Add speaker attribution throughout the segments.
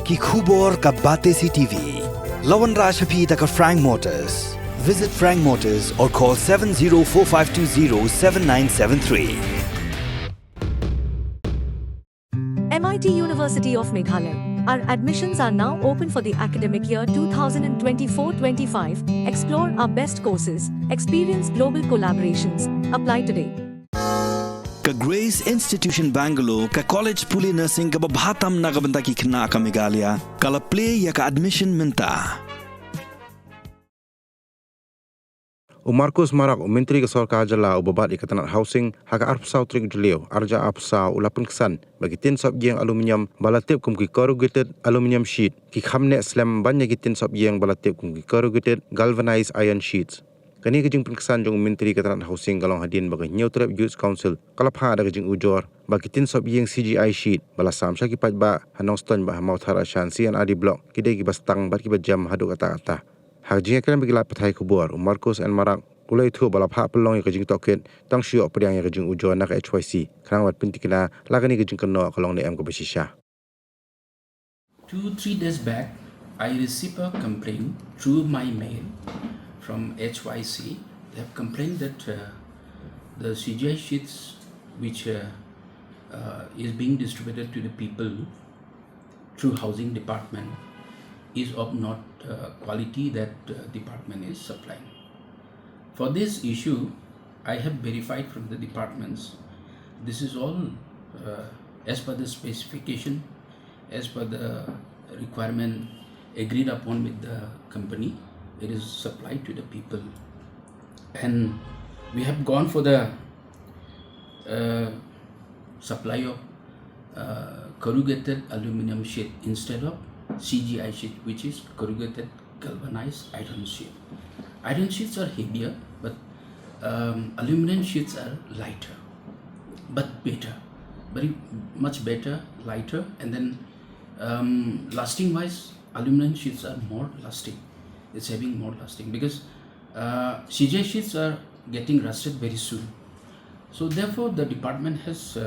Speaker 1: ki khubor ka Batesi TV. Lawan Rashapi taka Frank Motors. Visit Frank Motors or call 7045207973.
Speaker 2: MIT University of Meghalaya. Our admissions are now open for the academic year 2024-25. Explore our best courses, experience global collaborations. Apply today.
Speaker 1: Ka Grace Institution Bangalore ka college puli nursing ka babhatam na kabanta ki khna ka Meghalaya kala play ya ka admission minta.
Speaker 3: Marcos Marak Menteri Kesorka Jala Ubabat Ikatan Housing Haka Arpsau Trik Julio Arja Arpsau Ulapun Kesan bagi tin sob yang aluminium balatip kum ki corrugated aluminium sheet ki Kham ne Slem banyak ki tin sob yang balatip kum ki corrugated galvanized iron sheets. Kani kejing penkesan jong Menteri Ketangan Housing kalong hadin bagi New Trap Youth Council kalapha ada kejing ujor bagi tin sob yang CGI sheet balasam syaki pajba hanong stone bah mau thara shan sian adi block kidai ki bastang bat ki bajam hadu kata-kata. Hajing akan bagi lapat hai kubur Marcos and Marak kulai tu balapha pelong yang kejing toket tang syok periang yang kejing ujor nak HYC kerang wat pentikina lagani kejing kena kalong ne am ko basisha.
Speaker 4: 2-3 days back I received a complaint through my mail from HYC. They have complained that the CGI sheets which is being distributed to the people through housing department is of not quality that department is supplying. For this issue, I have verified from the departments. This is all as per the specification, as per the requirement agreed upon with the company. It is supplied to the people, and we have gone for the supply of corrugated aluminium sheet instead of CGI sheet, which is corrugated galvanized iron sheet. Iron sheets are heavier, but aluminum sheets are lighter, but better, very much better, lighter, and then lasting wise, aluminum sheets are more lasting. It's having more lasting because CGI sheets are getting rusted very soon. So therefore, the department has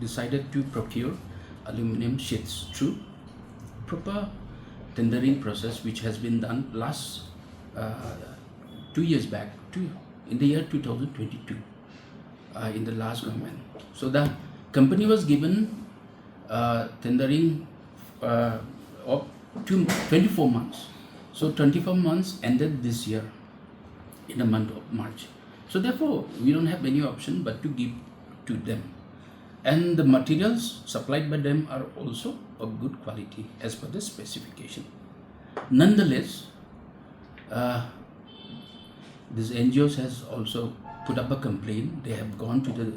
Speaker 4: decided to procure aluminum sheets through proper tendering process, which has been done last 2 years back, in the year 2022, in the last government. So the company was given tendering of 24 months. So 24 months ended this year in the month of March. So therefore, we don't have any option but to give to them. And the materials supplied by them are also of good quality as per the specification. Nonetheless, this NGOs has also put up a complaint. They have gone to the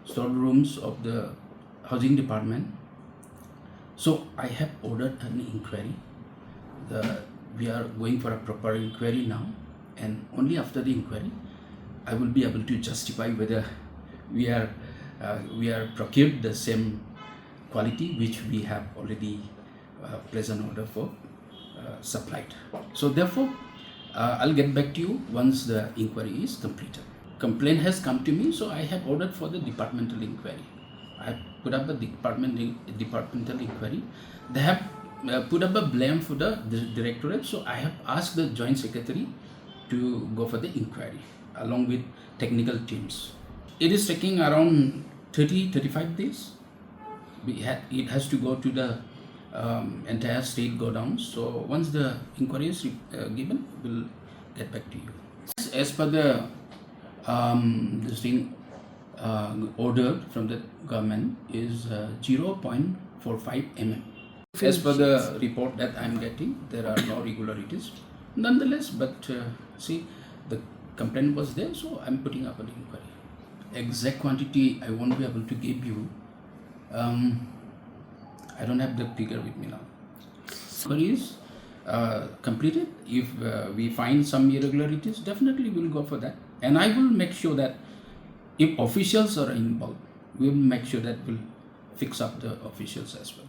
Speaker 4: storerooms of the housing department. So I have ordered an inquiry. We are going for a proper inquiry now, and only after the inquiry, I will be able to justify whether we are procured the same quality which we have already placed an order for supplied. So therefore, I'll get back to you once the inquiry is completed. Complaint has come to me, so I have ordered for the departmental inquiry. I have put up a departmental inquiry. They have put up a blame for the directorate, so I have asked the joint secretary to go for the inquiry along with technical teams. It is taking around 30-35 days. It has to go to the entire state go down. So once the inquiry is given, we'll get back to you. As per the this thing ordered from the government is 0.45 mm. As per the report that I'm getting, there are no irregularities. Nonetheless, but see, the complaint was there, so I'm putting up an inquiry. Exact quantity I won't be able to give you. I don't have the figure with me now. Inquiry is completed. If we find some irregularities, definitely we'll go for that. And I will make sure that if officials are involved, we will make sure that we'll fix up the officials as well.